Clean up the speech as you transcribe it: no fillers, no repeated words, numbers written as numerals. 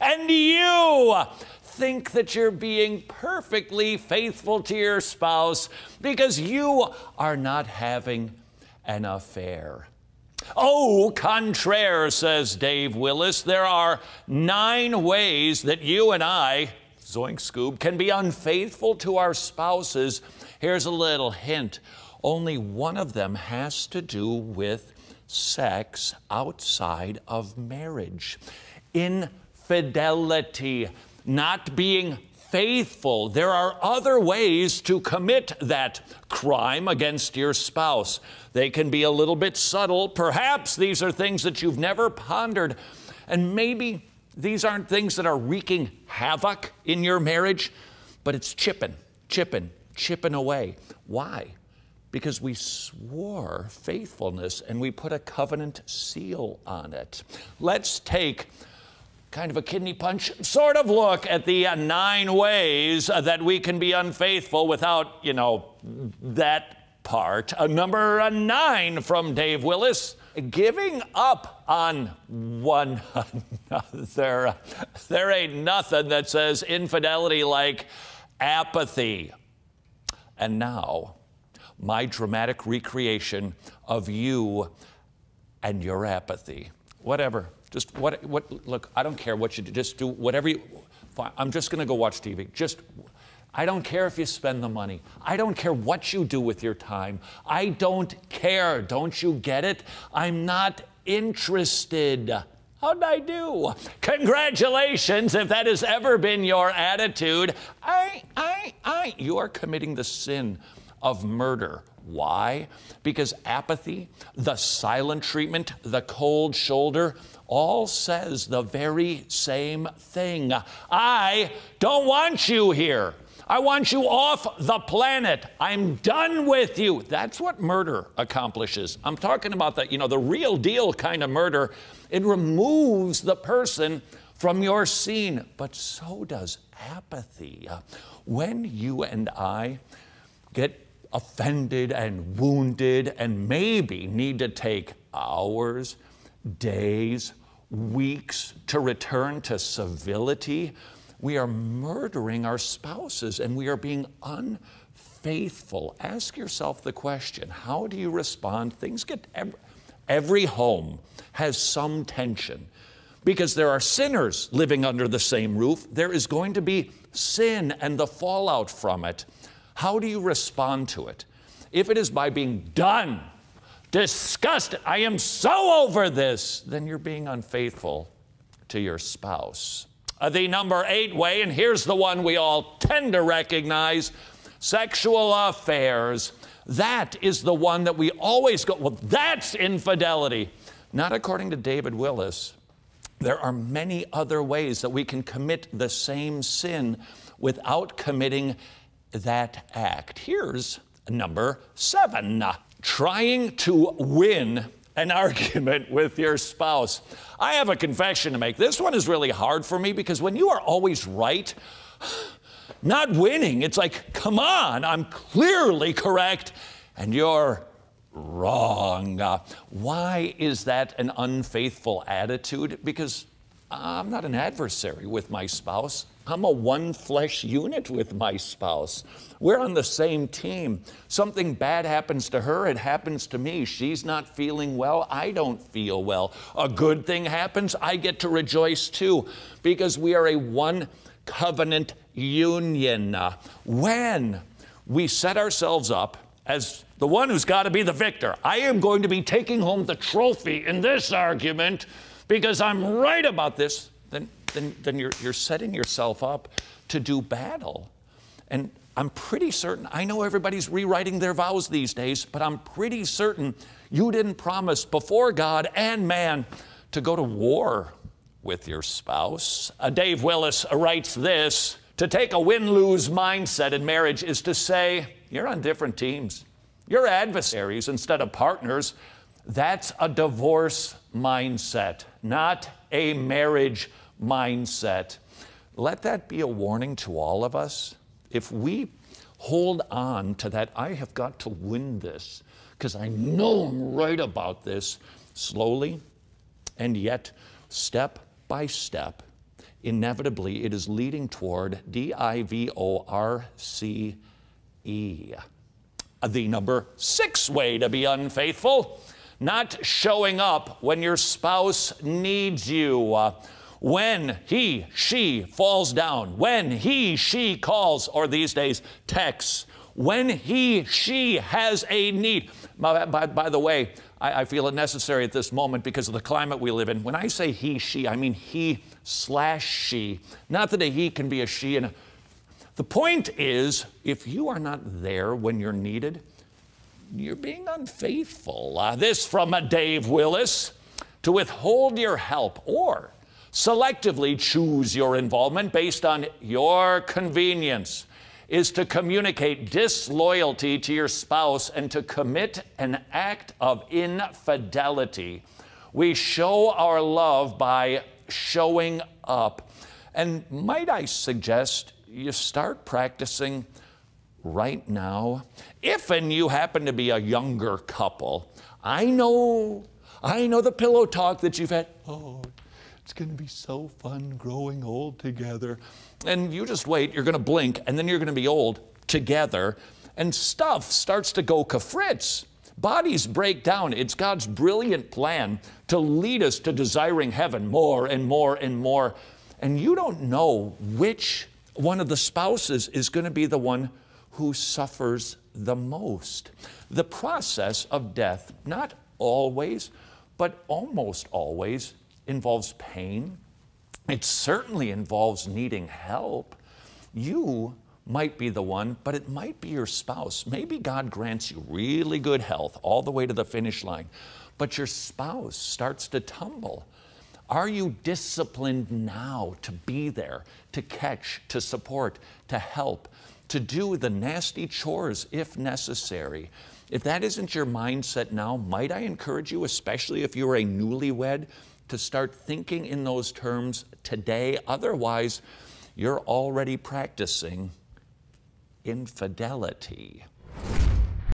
And you think that you're being perfectly faithful to your spouse because you are not having an affair. Au contraire, says Dave Willis, there are 9 ways that you and I, Zoink Scoob, can be unfaithful to our spouses. Here's a little hint. Only one of them has to do with sex outside of marriage. Infidelity, not being faithful. There are other ways to commit that crime against your spouse. They can be a little bit subtle. Perhaps these are things that you've never pondered. And maybe these aren't things that are wreaking havoc in your marriage, but it's chipping away. Why? Because we swore faithfulness and we put a covenant seal on it. Let's take kind of a kidney punch sort of look at the 9 ways that we can be unfaithful without, that part. Number 9 from Dave Willis, giving up on one another. There ain't nothing that says infidelity like apathy. And now, my dramatic recreation of you and your apathy. Whatever. Just look, I don't care what you do. Just do whatever you, fine. I'm just going to go watch TV. I don't care if you spend the money. I don't care what you do with your time. I don't care. Don't you get it? I'm not interested. How'd I do? Congratulations, if that has ever been your attitude. You are committing the sin of murder. Why? Because apathy, the silent treatment, the cold shoulder, all says the very same thing. I don't want you here. I want you off the planet. I'm done with you. That's what murder accomplishes. I'm talking about the real deal kind of murder. It removes the person from your scene, but so does apathy. When you and I get offended and wounded and maybe need to take hours, days, weeks to return to civility, we are murdering our spouses and we are being unfaithful. Ask yourself the question, how do you respond? Every home has some tension because there are sinners living under the same roof. There is going to be sin and the fallout from it. How do you respond to it? If it is by being done, disgusted, I am so over this, then you're being unfaithful to your spouse. The number 8 way, and here's the one we all tend to recognize, sexual affairs. That is the one that we always go, well, that's infidelity. Not according to David Willis. There are many other ways that we can commit the same sin without committing that act. Here's number 7, trying to win an argument with your spouse. I have a confession to make. This one is really hard for me because when you are always right, not winning, it's like, come on, I'm clearly correct and you're wrong. Why is that an unfaithful attitude? Because I'm not an adversary with my spouse. I'm a one flesh unit with my spouse. We're on the same team. Something bad happens to her, it happens to me. She's not feeling well, I don't feel well. A good thing happens, I get to rejoice too, because we are a one covenant union. When we set ourselves up as the one who's got to be the victor, I am going to be taking home the trophy in this argument because I'm right about this, then you're setting yourself up to do battle. And I'm pretty certain, I know everybody's rewriting their vows these days, but I'm pretty certain you didn't promise before God and man to go to war with your spouse. Dave Willis writes this, to take a win-lose mindset in marriage is to say, you're on different teams. You're adversaries instead of partners. That's a divorce mindset, not a marriage mindset. Let that be a warning to all of us. If we hold on to that, I have got to win this because I know I'm right about this, slowly and yet step by step, inevitably it is leading toward divorce. The number 6 way to be unfaithful: not showing up when your spouse needs you. When he, she falls down, when he, she calls, or these days texts, when he, she has a need. By the way, I feel it necessary at this moment because of the climate we live in. When I say he, she, I mean he/she. Not that a he can be a she. The point is, if you are not there when you're needed, you're being unfaithful. This from a Dave Willis: to withhold your help or selectively choose your involvement based on your convenience is to communicate disloyalty to your spouse and to commit an act of infidelity. We show our love by showing up. And might I suggest you start practicing right now? If and you happen to be a younger couple, I know the pillow talk that you've had. Oh, it's going to be so fun growing old together. And you just wait, you're going to blink, and then you're going to be old together, and stuff starts to go kafritz. Bodies break down. It's God's brilliant plan to lead us to desiring heaven more and more and more. And you don't know which one of the spouses is going to be the one who suffers the most. The process of death, not always, but almost always, involves pain. It certainly involves needing help. You might be the one, but it might be your spouse. Maybe God grants you really good health all the way to the finish line, but your spouse starts to tumble. Are you disciplined now to be there, to catch, to support, to help, to do the nasty chores if necessary? If that isn't your mindset now, might I encourage you, especially if you're a newlywed, to start thinking in those terms today. Otherwise, you're already practicing infidelity.